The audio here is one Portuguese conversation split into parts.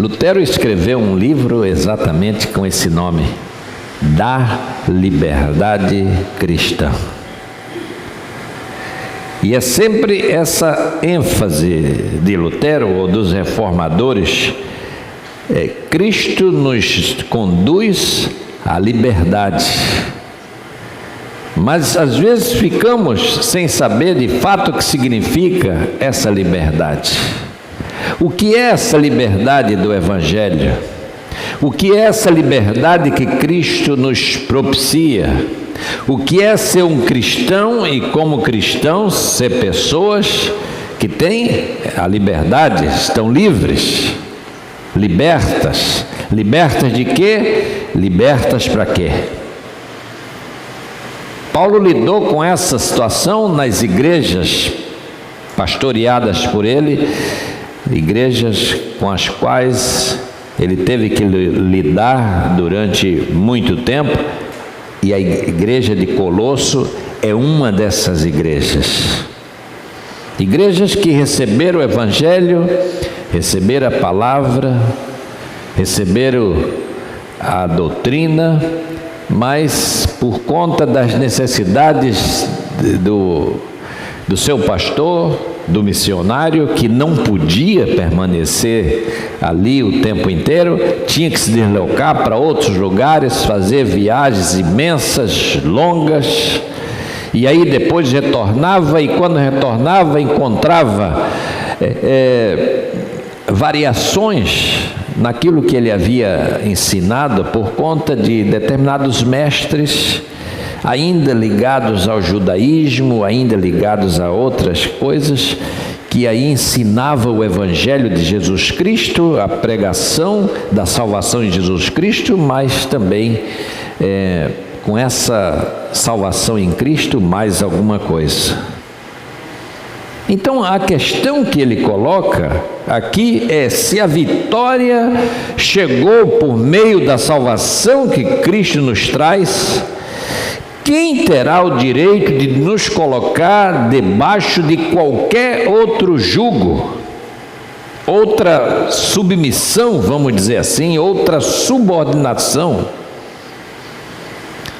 Lutero escreveu um livro exatamente com esse nome, Da Liberdade Cristã. E é sempre essa ênfase de Lutero ou dos reformadores: Cristo nos conduz à liberdade. Mas às vezes ficamos sem saber de fato o que significa essa liberdade. O que é essa liberdade do Evangelho? O que é essa liberdade que Cristo nos propicia? O que é ser um cristão e, como cristãos, ser pessoas que têm a liberdade, estão livres, libertas. Libertas de quê? Libertas para quê? Paulo lidou com essa situação nas igrejas pastoreadas por ele, igrejas com as quais ele teve que lidar durante muito tempo, e a igreja de Colosso é uma dessas igrejas. Igrejas que receberam o Evangelho, receberam a palavra, receberam a doutrina, mas por conta das necessidades do seu pastor, do missionário, que não podia permanecer ali o tempo inteiro, tinha que se deslocar para outros lugares, fazer viagens imensas, longas, e aí depois retornava, e quando retornava encontrava variações naquilo que ele havia ensinado por conta de determinados mestres, ainda ligados ao judaísmo, ainda ligados a outras coisas, que aí ensinava o Evangelho de Jesus Cristo, a pregação da salvação em Jesus Cristo, mas também com essa salvação em Cristo mais alguma coisa. Então a questão que ele coloca aqui é se a vitória chegou por meio da salvação que Cristo nos traz, quem terá o direito de nos colocar debaixo de qualquer outro jugo, outra submissão, vamos dizer assim, outra subordinação?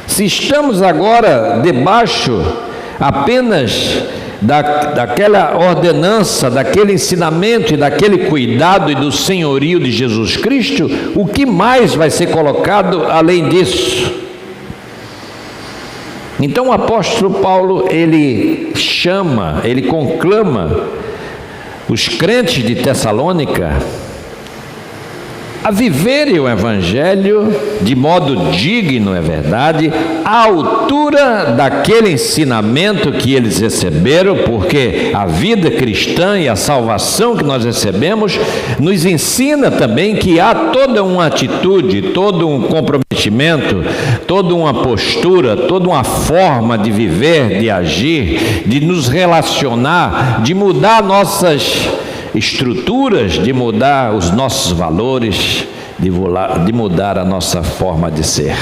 Se estamos agora debaixo apenas daquela ordenança, daquele ensinamento e daquele cuidado e do senhorio de Jesus Cristo, o que mais vai ser colocado além disso? Então o apóstolo Paulo, ele conclama os crentes de Tessalônica a viverem o Evangelho de modo digno, é verdade, à altura daquele ensinamento que eles receberam, porque a vida cristã e a salvação que nós recebemos nos ensina também que há toda uma atitude, todo um comprometimento, toda uma postura, toda uma forma de viver, de agir, de nos relacionar, de mudar nossas estruturas, de mudar os nossos valores, de mudar a nossa forma de ser.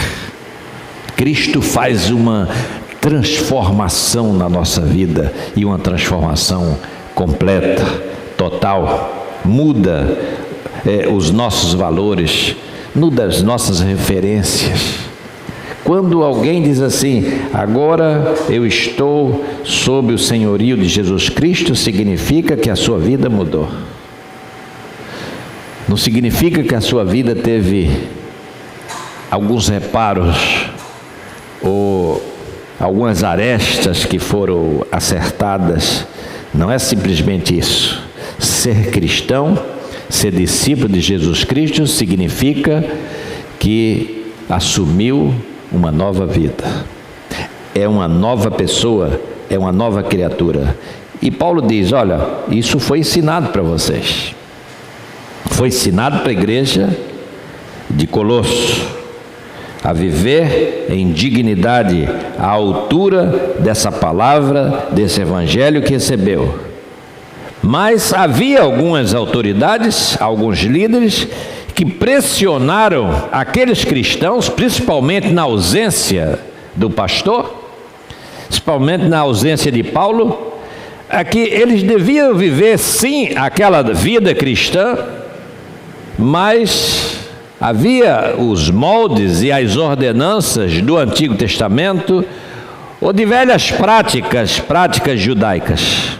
Cristo faz uma transformação na nossa vida, e uma transformação completa, total, muda os nossos valores, muda as nossas referências. Quando alguém diz assim, agora eu estou sob o senhorio de Jesus Cristo, significa que a sua vida mudou. Não significa que a sua vida teve alguns reparos ou algumas arestas que foram acertadas. Não é simplesmente isso. Ser cristão, ser discípulo de Jesus Cristo, significa que assumiu uma nova vida, é uma nova pessoa, é uma nova criatura. E Paulo diz, olha, isso foi ensinado para vocês, foi ensinado para a igreja de Colosso, a viver em dignidade, à altura dessa palavra, desse evangelho que recebeu. Mas havia algumas autoridades, alguns líderes, que pressionaram aqueles cristãos, principalmente na ausência do pastor, principalmente na ausência de Paulo, a que eles deviam viver sim aquela vida cristã, mas havia os moldes e as ordenanças do Antigo Testamento ou de velhas práticas judaicas.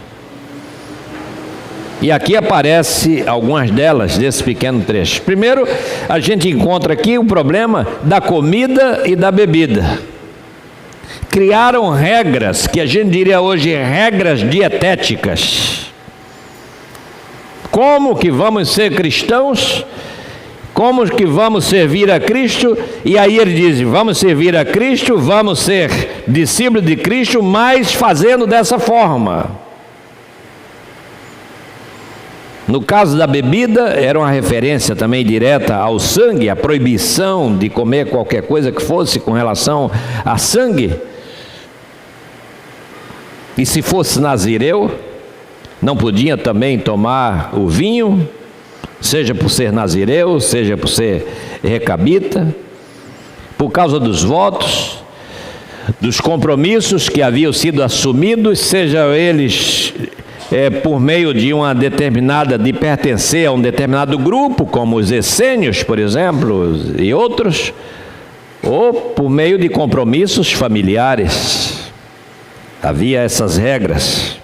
E aqui aparece algumas delas, desse pequeno trecho. Primeiro, a gente encontra aqui o problema da comida e da bebida. Criaram regras, que a gente diria hoje regras dietéticas. Como que vamos ser cristãos? Como que vamos servir a Cristo? E aí ele diz, vamos servir a Cristo, vamos ser discípulos de Cristo, mas fazendo dessa forma. No caso da bebida, era uma referência também direta ao sangue, a proibição de comer qualquer coisa que fosse com relação a sangue. E se fosse nazireu, não podia também tomar o vinho, seja por ser nazireu, seja por ser recabita, por causa dos votos, dos compromissos que haviam sido assumidos, seja eles por meio de uma determinada, de pertencer a um determinado grupo, como os essênios, por exemplo, e outros, ou por meio de compromissos familiares. Havia essas regras.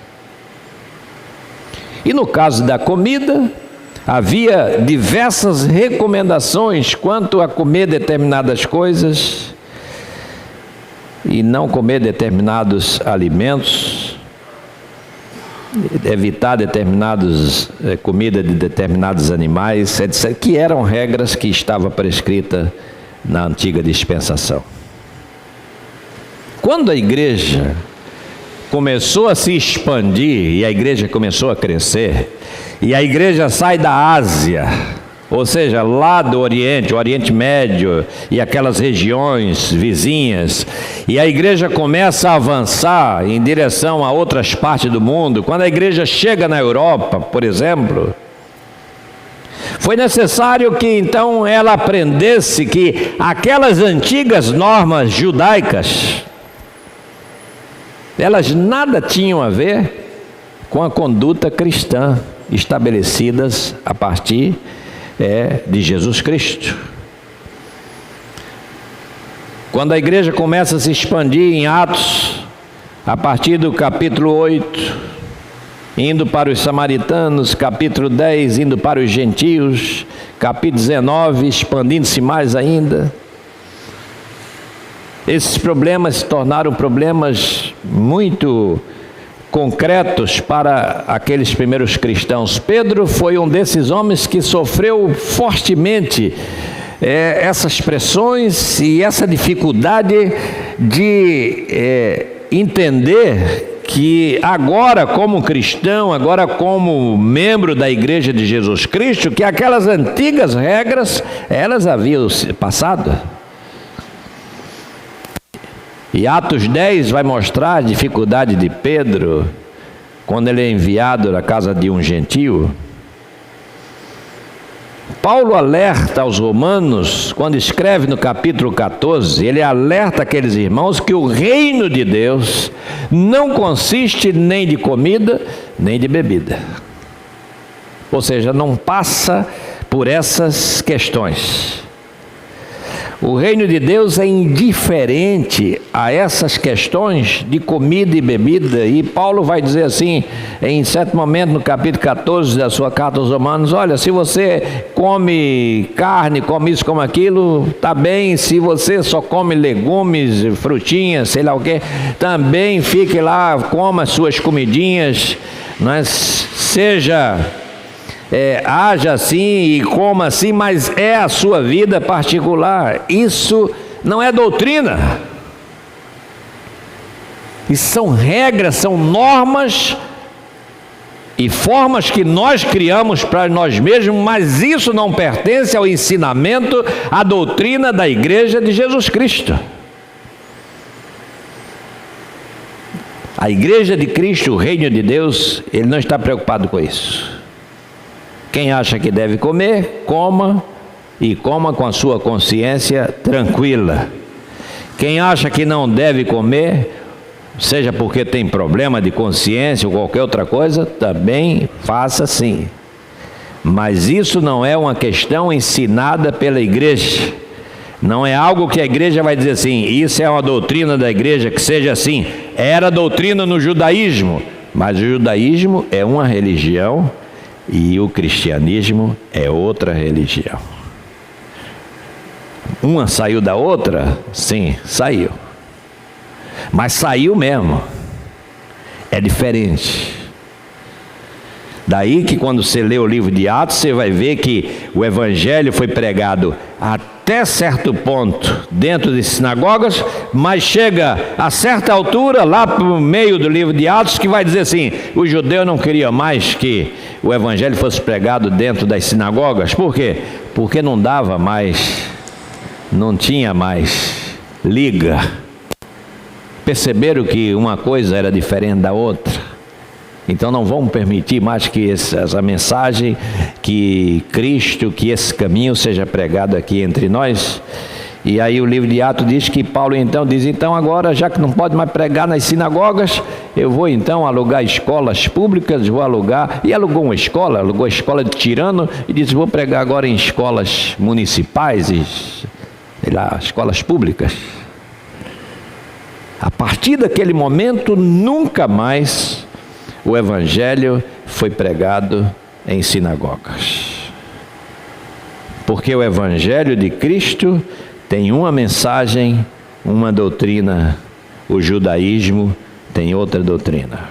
E no caso da comida, havia diversas recomendações quanto a comer determinadas coisas e não comer determinados alimentos, evitar comida de determinados animais, etc., que eram regras que estavam prescritas na antiga dispensação. Quando a igreja começou a se expandir e a igreja começou a crescer, e a igreja sai da Ásia, ou seja, lá do Oriente, o Oriente Médio e aquelas regiões vizinhas, e a igreja começa a avançar em direção a outras partes do mundo. Quando a igreja chega na Europa, por exemplo, foi necessário que então ela aprendesse que aquelas antigas normas judaicas, elas nada tinham a ver com a conduta cristã estabelecidas a partir de Jesus Cristo. Quando a igreja começa a se expandir em Atos, a partir do capítulo 8, indo para os samaritanos, capítulo 10, indo para os gentios, capítulo 19, expandindo-se mais ainda, esses problemas se tornaram problemas muito concretos para aqueles primeiros cristãos. Pedro foi um desses homens que sofreu fortemente essas pressões e essa dificuldade de entender que agora como cristão, agora como membro da igreja de Jesus Cristo, que aquelas antigas regras, elas haviam passado. E Atos 10 vai mostrar a dificuldade de Pedro, quando ele é enviado na casa de um gentio. Paulo alerta aos romanos, quando escreve no capítulo 14, ele alerta aqueles irmãos que o reino de Deus não consiste nem de comida, nem de bebida. Ou seja, não passa por essas questões. O reino de Deus é indiferente a essas questões de comida e bebida. E Paulo vai dizer assim, em certo momento, no capítulo 14 da sua carta aos Romanos: olha, se você come carne, come isso, come aquilo, está bem. Se você só come legumes, frutinhas, sei lá o que, também fique lá, coma as suas comidinhas, mas seja... haja assim e coma assim, mas é a sua vida particular. Isso não é doutrina. Isso são regras, são normas e formas que nós criamos para nós mesmos, mas isso não pertence ao ensinamento, à doutrina da igreja de Jesus Cristo. A igreja de Cristo, o reino de Deus, ele não está preocupado com isso. Quem acha que deve comer, coma, e coma com a sua consciência tranquila. Quem acha que não deve comer, seja porque tem problema de consciência ou qualquer outra coisa, também faça assim. Mas isso não é uma questão ensinada pela igreja. Não é algo que a igreja vai dizer assim, isso é uma doutrina da igreja, que seja assim. Era doutrina no judaísmo, mas o judaísmo é uma religião e o cristianismo é outra religião. Uma saiu da outra? Sim, saiu. Mas saiu mesmo. É diferente. Daí que quando você lê o livro de Atos, você vai ver que o evangelho foi pregado até certo ponto dentro de sinagogas, mas chega a certa altura, lá para o meio do livro de Atos, que vai dizer assim, os judeus não queriam mais que o evangelho fosse pregado dentro das sinagogas. Por quê? Porque não dava mais, não tinha mais liga. Perceberam que uma coisa era diferente da outra. Então não vamos permitir mais que essa mensagem, que Cristo, que esse caminho seja pregado aqui entre nós. E aí o livro de Atos diz que Paulo então diz, então agora já que não pode mais pregar nas sinagogas, eu vou então alugar escolas públicas, vou alugar, e alugou uma escola, alugou a escola de Tirano, e disse, vou pregar agora em escolas municipais, e, sei lá, escolas públicas. A partir daquele momento, nunca mais o evangelho foi pregado em sinagogas. Porque o evangelho de Cristo tem uma mensagem, uma doutrina. O judaísmo tem outra doutrina.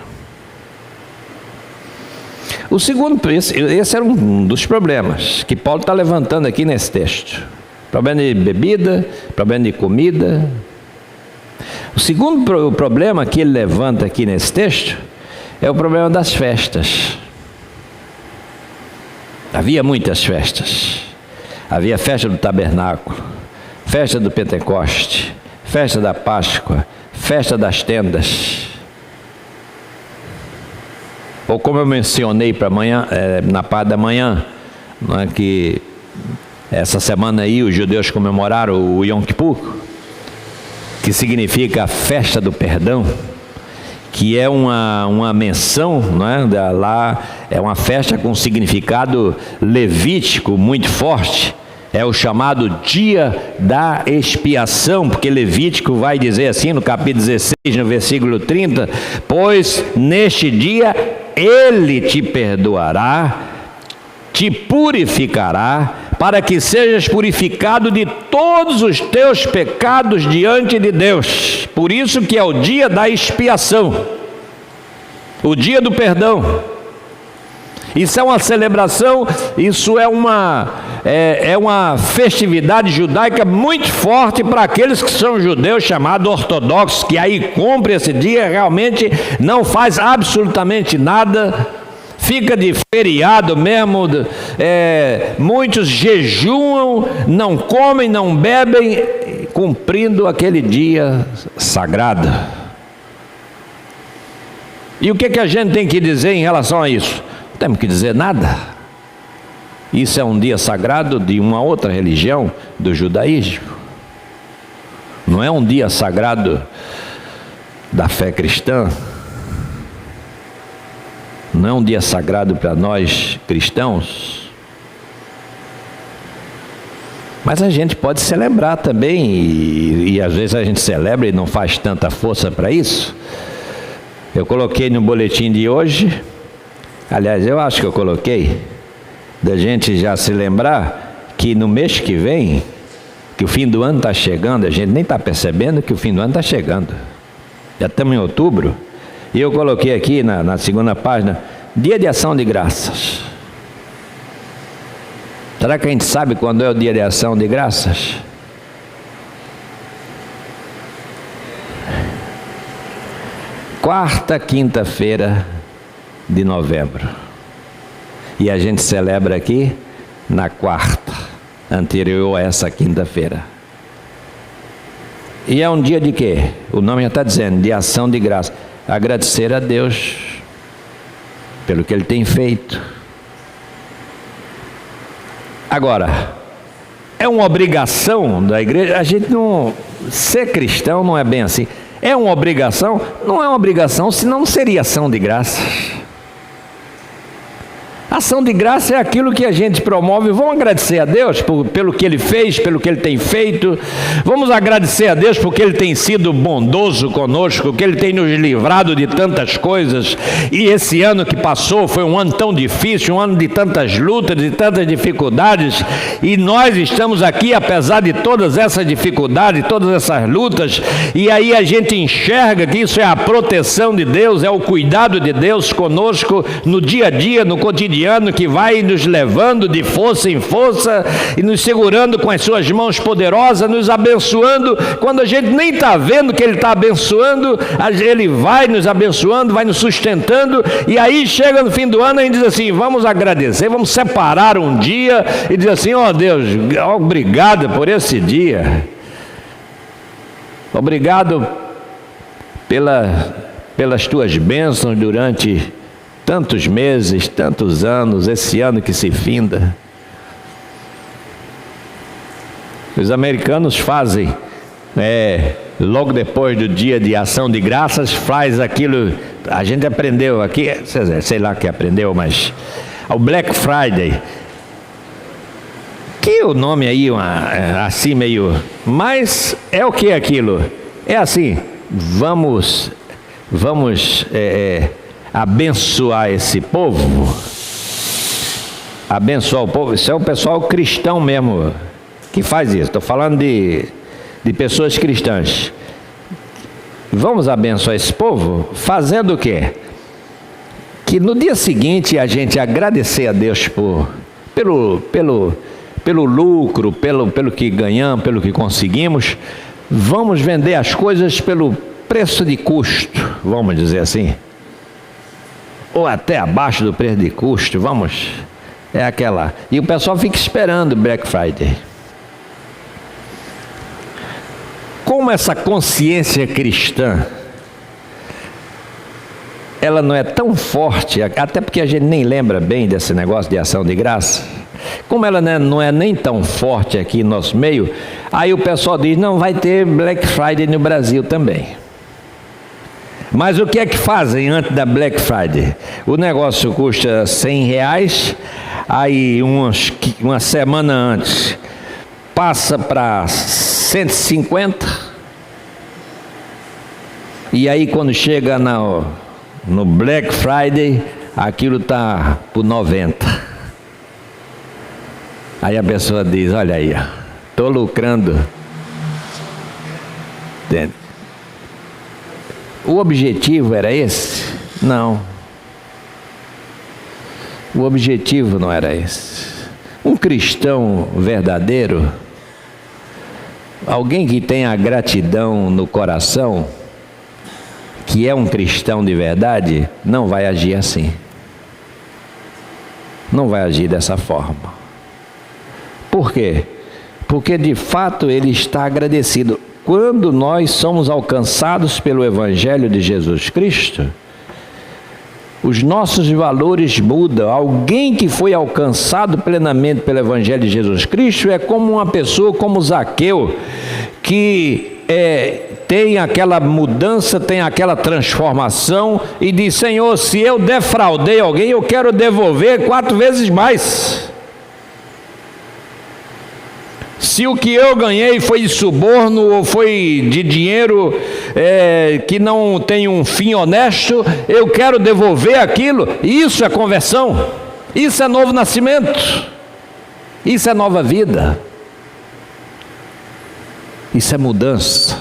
O segundo, esse era um dos problemas que Paulo está levantando aqui nesse texto. Problema de bebida, problema de comida. O segundo problema que ele levanta aqui nesse texto é o problema das festas. Havia muitas festas. Havia festa do tabernáculo, festa do Pentecoste, festa da Páscoa, festa das tendas. Ou como eu mencionei para amanhã, na parte da manhã, não é, que essa semana aí os judeus comemoraram o Yom Kippur, que significa a festa do perdão, que é uma menção, não é? Lá é uma festa com significado levítico muito forte. É o chamado dia da expiação, porque Levítico vai dizer assim no capítulo 16, no versículo 30, pois neste dia ele te perdoará, te purificará, para que sejas purificado de todos os teus pecados diante de Deus. Por isso que é o dia da expiação, o dia do perdão. Isso é uma celebração, isso é uma festividade judaica muito forte para aqueles que são judeus chamados ortodoxos, que aí cumpre esse dia, realmente não faz absolutamente nada, fica de feriado mesmo, muitos jejuam, não comem, não bebem, cumprindo aquele dia sagrado. E o que a gente tem que dizer em relação a isso? Não temos que dizer nada. Isso é um dia sagrado de uma outra religião, do judaísmo. Não é um dia sagrado da fé cristã. Não é um dia sagrado para nós cristãos. Mas a gente pode celebrar também, e às vezes a gente celebra e não faz tanta força para isso. Eu coloquei no boletim de hoje, aliás, eu acho que eu coloquei, da gente já se lembrar que no mês que vem, que o fim do ano está chegando, a gente nem está percebendo que o fim do ano está chegando. Já estamos em outubro. E eu coloquei aqui na segunda página, dia de ação de graças. Será que a gente sabe quando é o dia de ação de graças? Quarta quinta-feira de novembro. E a gente celebra aqui na quarta, anterior a essa quinta-feira. E é um dia de quê? O nome já está dizendo, de ação de graça. Agradecer a Deus pelo que Ele tem feito. Agora, é uma obrigação da igreja, a gente não... Ser cristão não é bem assim. É uma obrigação? Não é uma obrigação, senão não seria ação de graças. Ação de graça é aquilo que a gente promove. Vamos agradecer a Deus pelo que Ele fez, pelo que Ele tem feito. Vamos agradecer a Deus porque Ele tem sido bondoso conosco, que Ele tem nos livrado de tantas coisas. E esse ano que passou foi um ano tão difícil, um ano de tantas lutas, de tantas dificuldades. E nós estamos aqui apesar de todas essas dificuldades, todas essas lutas. E aí a gente enxerga que isso é a proteção de Deus, é o cuidado de Deus conosco no dia a dia, no cotidiano, que vai nos levando de força em força e nos segurando com as suas mãos poderosas, nos abençoando. Quando a gente nem está vendo que Ele está abençoando, Ele vai nos abençoando, vai nos sustentando. E aí chega no fim do ano e a gente diz assim: vamos agradecer, vamos separar um dia e dizer assim: ó Deus, obrigado por esse dia, obrigado pelas tuas bênçãos durante tantos meses, tantos anos, esse ano que se finda. Os americanos fazem, logo depois do dia de ação de graças, faz aquilo, a gente aprendeu aqui, sei lá que aprendeu, mas o Black Friday, que o nome aí, assim meio, mas é o que é aquilo? É assim, vamos abençoar esse povo, abençoar o povo. Isso é o pessoal cristão mesmo que faz isso. Estou falando de pessoas cristãs. Vamos abençoar esse povo fazendo o quê? Que no dia seguinte a gente agradecer a Deus pelo lucro, pelo que ganhamos, pelo que conseguimos. Vamos vender as coisas pelo preço de custo, vamos dizer assim, ou até abaixo do preço de custo, e o pessoal fica esperando o Black Friday. Como essa consciência cristã, ela não é tão forte, até porque a gente nem lembra bem desse negócio de ação de graça, como ela não é nem tão forte aqui no nosso meio, aí o pessoal diz: não vai ter Black Friday no Brasil também. Mas o que é que fazem antes da Black Friday? O negócio custa R$100, aí uma semana antes passa para 150, e aí quando chega no Black Friday, aquilo está por 90. Aí a pessoa diz: olha aí, estou lucrando. Entende? O objetivo era esse? Não. O objetivo não era esse. Um cristão verdadeiro, alguém que tem a gratidão no coração, que é um cristão de verdade, não vai agir assim. Não vai agir dessa forma. Por quê? Porque de fato ele está agradecido. Quando nós somos alcançados pelo Evangelho de Jesus Cristo, os nossos valores mudam. Alguém que foi alcançado plenamente pelo Evangelho de Jesus Cristo é como uma pessoa como Zaqueu, que tem aquela mudança, tem aquela transformação e diz: Senhor, se eu defraudei alguém, eu quero devolver 4 vezes mais. Se o que eu ganhei foi de suborno ou foi de dinheiro que não tem um fim honesto, eu quero devolver aquilo. Isso é conversão, isso é novo nascimento, isso é nova vida, isso é mudança.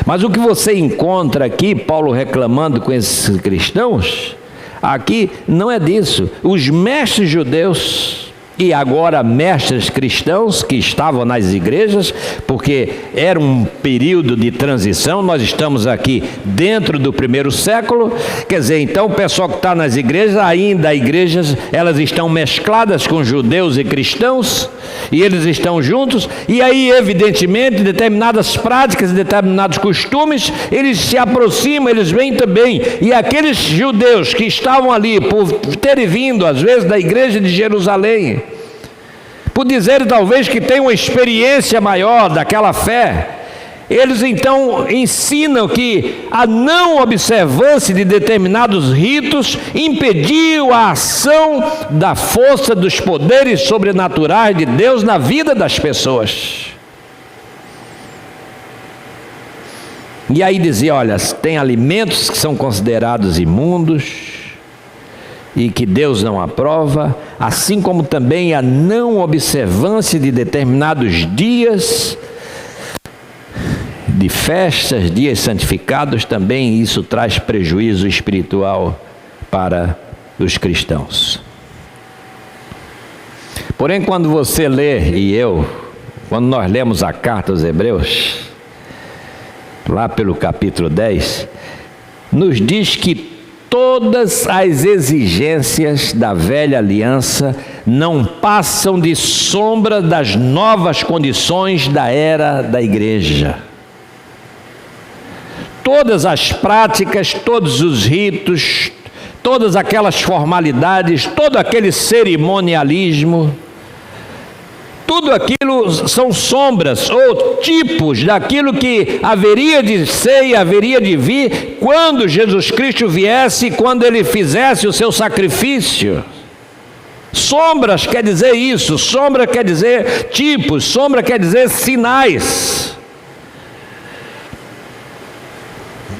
Mas o que você encontra aqui, Paulo reclamando com esses cristãos, aqui não é disso. Os mestres judeus e agora mestres cristãos que estavam nas igrejas, porque era um período de transição, nós estamos aqui dentro do 1º século, quer dizer, então o pessoal que está nas igrejas, ainda igrejas, elas estão mescladas com judeus e cristãos, e eles estão juntos, e aí evidentemente determinadas práticas, determinados costumes, eles se aproximam, eles vêm também, e aqueles judeus que estavam ali, por terem vindo às vezes da igreja de Jerusalém, por dizer talvez que tem uma experiência maior daquela fé, Eles então ensinam que a não observância de determinados ritos impediu a ação da força dos poderes sobrenaturais de Deus na vida das pessoas. E aí dizia, olha, tem alimentos que são considerados imundos e que Deus não aprova, assim como também a não observância de determinados dias de festas, dias santificados, também isso traz prejuízo espiritual para os cristãos. Porém, quando você lê, quando nós lemos a carta aos Hebreus, lá pelo capítulo 10, nos diz que todas as exigências da velha aliança não passam de sombra das novas condições da era da igreja. Todas as práticas, todos os ritos, todas aquelas formalidades, todo aquele cerimonialismo, tudo aquilo são sombras ou tipos daquilo que haveria de ser e haveria de vir quando Jesus Cristo viesse, quando Ele fizesse o seu sacrifício. Sombras quer dizer isso, sombra quer dizer tipos, sombra quer dizer sinais,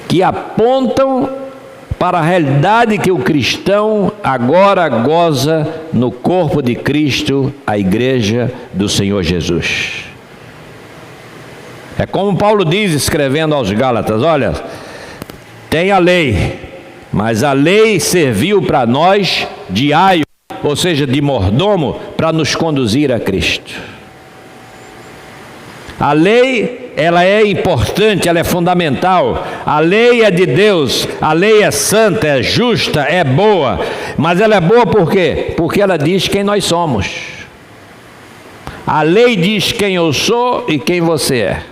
que apontam para a realidade que o cristão agora goza no corpo de Cristo, a igreja do Senhor Jesus. É como Paulo diz, escrevendo aos Gálatas, olha, tem a lei, mas a lei serviu para nós de aio, ou seja, de mordomo, para nos conduzir a Cristo. A lei, ela é importante, ela é fundamental. A lei é de Deus, a lei é santa, é justa, é boa. Mas ela é boa por quê? Porque ela diz quem nós somos. A lei diz quem eu sou e quem você é.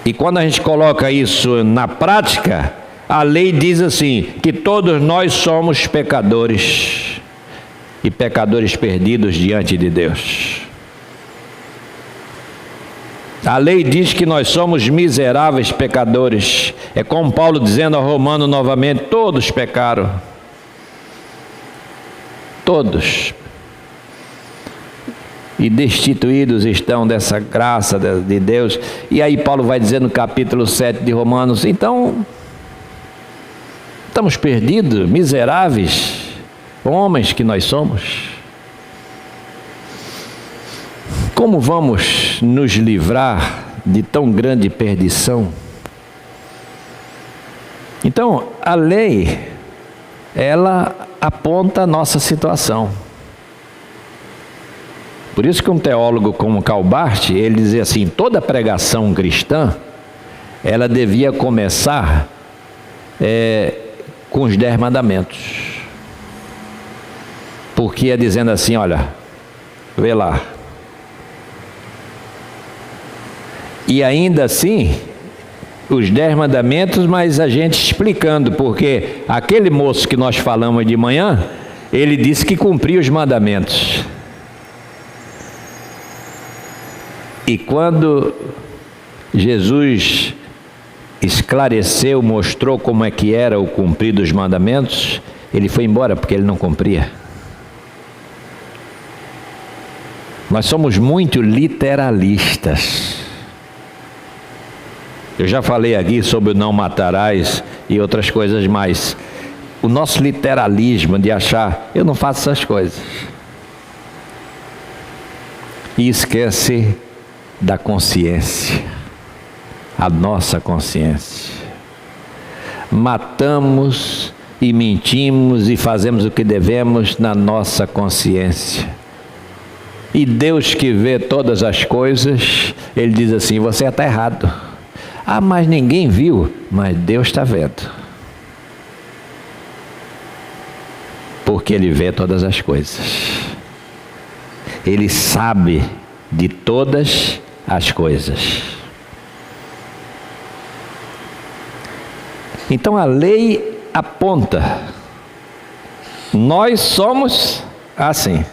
E quando a gente coloca isso na prática, a lei diz assim, que todos nós somos pecadores e pecadores perdidos diante de Deus. A lei diz que nós somos miseráveis pecadores. É como Paulo dizendo ao Romano novamente, todos pecaram. Todos. E destituídos estão dessa graça de Deus. E aí Paulo vai dizer no capítulo 7 de Romanos, então, estamos perdidos, miseráveis, homens que nós somos. Como vamos nos livrar de tão grande perdição? Então, a lei, ela aponta a nossa situação. Por isso que um teólogo como Calbart, ele dizia assim, toda pregação cristã, ela devia começar com os 10 mandamentos. Porque é dizendo assim, olha, vê lá. E ainda assim, os 10 mandamentos, mas a gente explicando, porque aquele moço que nós falamos de manhã, ele disse que cumpria os mandamentos. E quando Jesus esclareceu, mostrou como é que era o cumprir dos mandamentos, ele foi embora porque ele não cumpria. Nós somos muito literalistas. Eu já falei aqui sobre o não matarás e outras coisas mais. O nosso literalismo de achar, eu não faço essas coisas. E esquece da consciência, a nossa consciência. Matamos e mentimos e fazemos o que devemos na nossa consciência. E Deus que vê todas as coisas, Ele diz assim, você está errado. Ah, mas ninguém viu, mas Deus está vendo. Porque Ele vê todas as coisas. Ele sabe de todas as coisas. Então a lei aponta. Nós somos assim.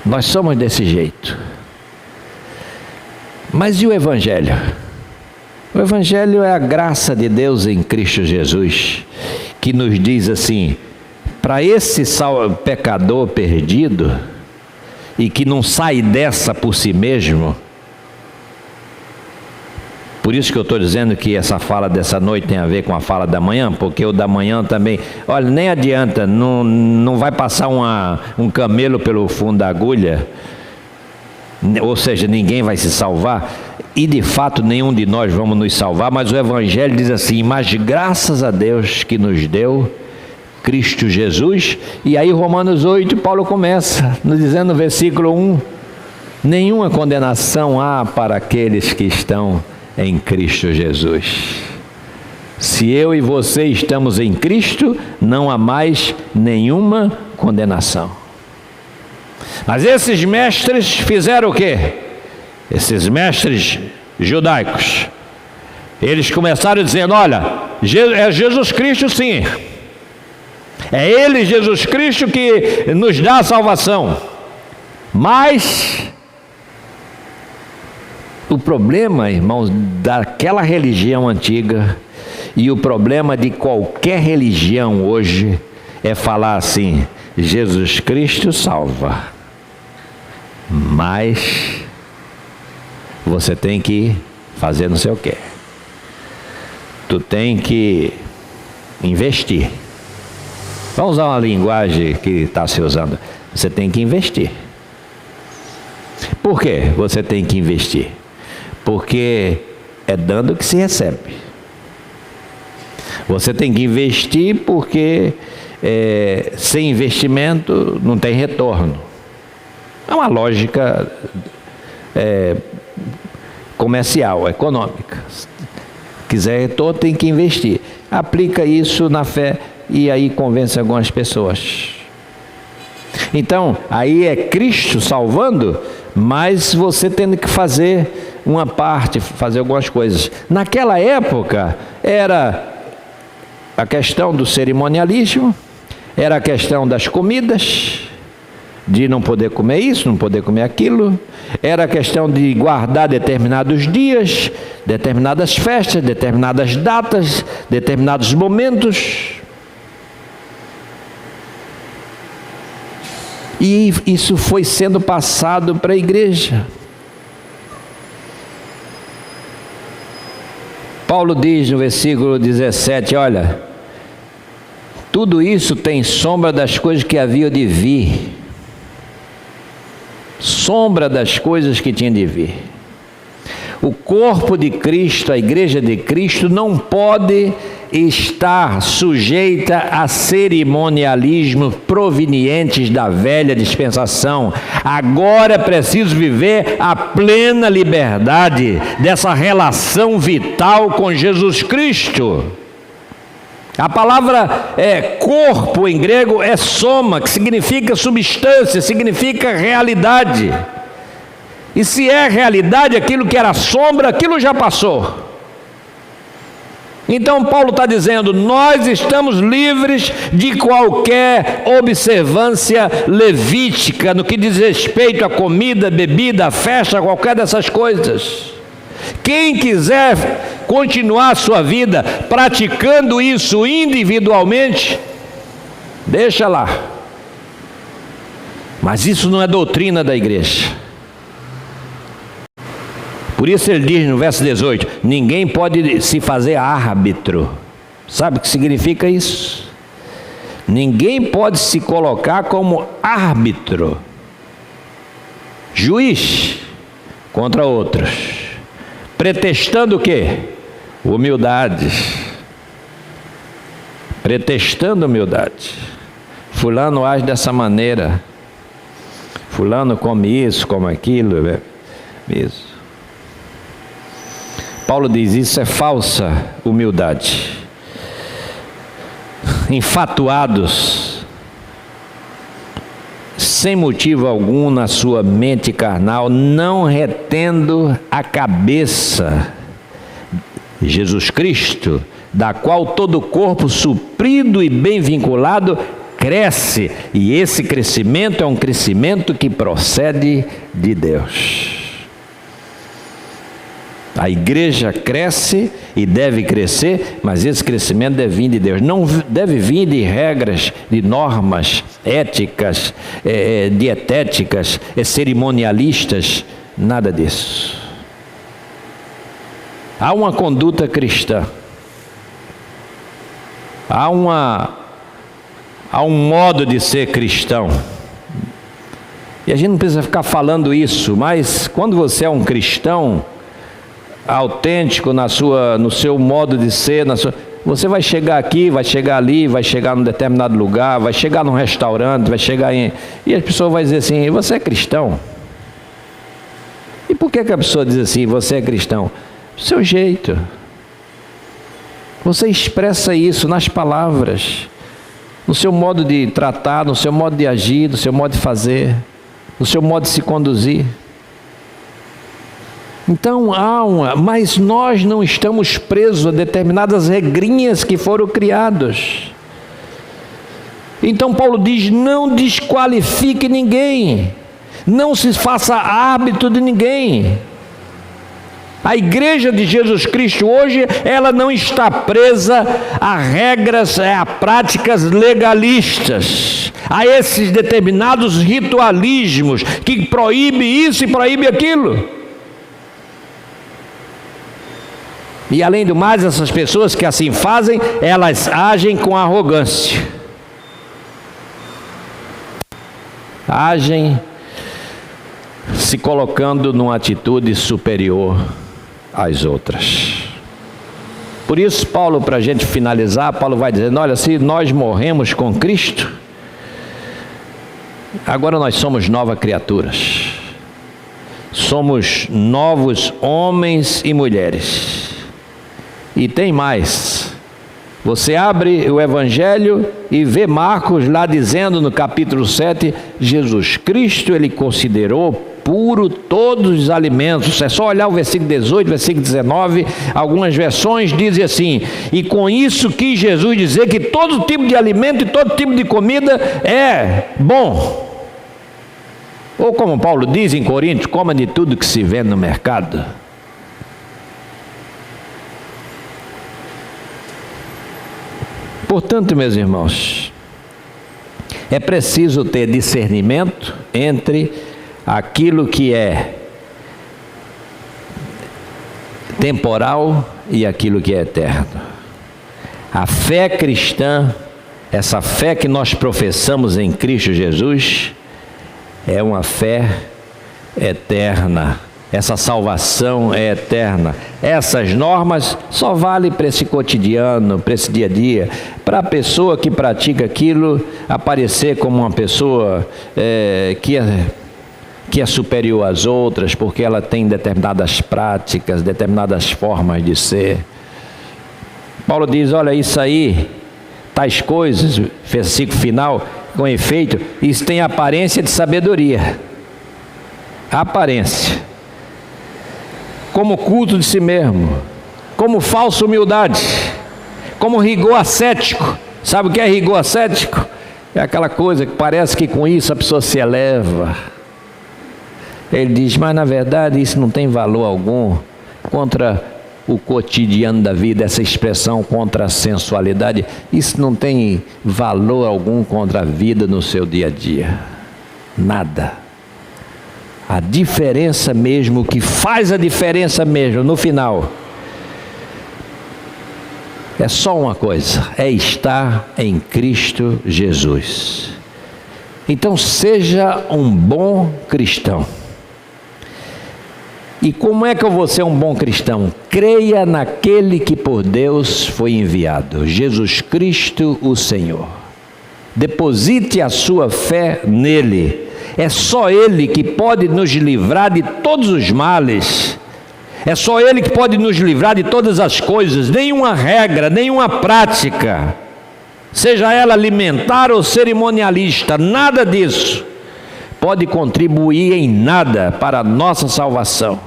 Nós somos desse jeito. Mas e o Evangelho? O Evangelho é a graça de Deus em Cristo Jesus, que nos diz assim, para esse pecador perdido, e que não sai dessa por si mesmo. Por isso que eu estou dizendo que essa fala dessa noite tem a ver com a fala da manhã, porque o da manhã também, olha, nem adianta, não vai passar um camelo pelo fundo da agulha, ou seja, ninguém vai se salvar, e de fato nenhum de nós vamos nos salvar, mas o Evangelho diz assim, mas graças a Deus que nos deu Cristo Jesus. E aí Romanos 8, Paulo começa nos dizendo no versículo 1, nenhuma condenação há para aqueles que estão em Cristo Jesus. Se eu e você estamos em Cristo, não há mais nenhuma condenação. Mas esses mestres fizeram o quê? Esses mestres judaicos, eles começaram dizendo, olha, é Jesus Cristo sim, é Ele, Jesus Cristo, que nos dá a salvação. Mas o problema, irmãos, daquela religião antiga e o problema de qualquer religião hoje é falar assim, Jesus Cristo salva, mas você tem que fazer não sei o quê. Tu tem que investir. Vamos usar uma linguagem que está se usando. Você tem que investir. Por quê você tem que investir? Porque é dando que se recebe. Você tem que investir porque sem investimento não tem retorno. É uma lógica comercial, econômica. Se quiser retorno, tem que investir. Aplica isso na fé e aí convence algumas pessoas. Então, aí é Cristo salvando, mas você tendo que fazer uma parte, fazer algumas coisas. Naquela época, era a questão do cerimonialismo, era a questão das comidas, de não poder comer isso, não poder comer aquilo, era a questão de guardar determinados dias, determinadas festas, determinadas datas, determinados momentos. E isso foi sendo passado para a igreja. Paulo diz no versículo 17, olha, tudo isso tem sombra das coisas que haviam de vir. Sombra das coisas que tinham de vir. O corpo de Cristo, a igreja de Cristo, não pode estar sujeita a cerimonialismos provenientes da velha dispensação. Agora é preciso viver a plena liberdade dessa relação vital com Jesus Cristo. A palavra corpo em grego é soma, que significa substância, significa realidade. E se é realidade, aquilo que era sombra, aquilo já passou. Então Paulo está dizendo, nós estamos livres de qualquer observância levítica, no que diz respeito à comida, bebida, festa, qualquer dessas coisas. Quem quiser continuar a sua vida praticando isso individualmente, deixa lá. Mas isso não é doutrina da igreja. Por isso ele diz no verso 18, ninguém pode se fazer árbitro. Sabe o que significa isso? Ninguém pode se colocar como árbitro, juiz contra outros, pretextando o quê? Humildade. Pretextando humildade. Fulano age dessa maneira, fulano come isso, come aquilo, isso. Paulo diz, isso é falsa humildade. Enfatuados, sem motivo algum na sua mente carnal, não retendo a cabeça, Jesus Cristo, da qual todo o corpo suprido e bem vinculado cresce, e esse crescimento é um crescimento que procede de Deus. A igreja cresce e deve crescer, mas esse crescimento deve vir de Deus. Não deve vir de regras, de normas éticas, dietéticas, cerimonialistas, nada disso. Há uma conduta cristã. Há um modo de ser cristão. E a gente não precisa ficar falando isso, mas quando você é um cristão autêntico no seu modo de ser, você vai chegar aqui, vai chegar ali, vai chegar num determinado lugar, vai chegar num restaurante, vai chegar e as pessoas vão dizer assim: você é cristão? E por que a pessoa diz assim: você é cristão? Do seu jeito. Você expressa isso nas palavras, no seu modo de tratar, no seu modo de agir, no seu modo de fazer, no seu modo de se conduzir. Então mas nós não estamos presos a determinadas regrinhas que foram criadas. Então Paulo diz: não desqualifique ninguém, não se faça árbitro de ninguém. A igreja de Jesus Cristo hoje, ela não está presa a regras, a práticas legalistas, a esses determinados ritualismos que proíbe isso e proíbe aquilo. E além do mais, essas pessoas que assim fazem, elas agem com arrogância. Agem se colocando numa atitude superior às outras. Por isso, Paulo, para a gente finalizar, Paulo vai dizendo: olha, se nós morremos com Cristo, agora nós somos novas criaturas. Somos novos homens e mulheres. E tem mais. Você abre o Evangelho e vê Marcos lá dizendo no capítulo 7, Jesus Cristo, ele considerou puro todos os alimentos. É só olhar o versículo 18, versículo 19, algumas versões dizem assim: e com isso quis Jesus dizer que todo tipo de alimento e todo tipo de comida é bom. Ou como Paulo diz em Coríntios: coma de tudo que se vende no mercado. Portanto, meus irmãos, é preciso ter discernimento entre aquilo que é temporal e aquilo que é eterno. A fé cristã, essa fé que nós professamos em Cristo Jesus, é uma fé eterna. Essa salvação é eterna. Essas normas só valem para esse cotidiano, para esse dia a dia, para a pessoa que pratica aquilo aparecer como uma pessoa que é superior às outras, porque ela tem determinadas práticas, determinadas formas de ser. Paulo diz: olha, isso aí, tais coisas, versículo final, com efeito, isso tem aparência de sabedoria. Aparência. Como culto de si mesmo, como falsa humildade, como rigor ascético. Sabe o que é rigor ascético? É aquela coisa que parece que com isso a pessoa se eleva. Ele diz: mas na verdade isso não tem valor algum contra o cotidiano da vida, essa expressão contra a sensualidade. Isso não tem valor algum contra a vida no seu dia a dia. Nada. A diferença mesmo, o que faz a diferença mesmo no final, é só uma coisa: é estar em Cristo Jesus. Então seja um bom cristão. E como é que eu vou ser um bom cristão? Creia naquele que por Deus foi enviado, Jesus Cristo o Senhor. Deposite a sua fé nele. É só Ele que pode nos livrar de todos os males. É só Ele que pode nos livrar de todas as coisas. Nenhuma regra, nenhuma prática, seja ela alimentar ou cerimonialista, nada disso pode contribuir em nada para a nossa salvação.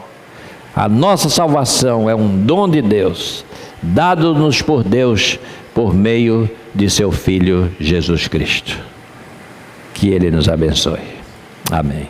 A nossa salvação é um dom de Deus, dado-nos por Deus por meio de seu Filho Jesus Cristo. Que Ele nos abençoe. Amém.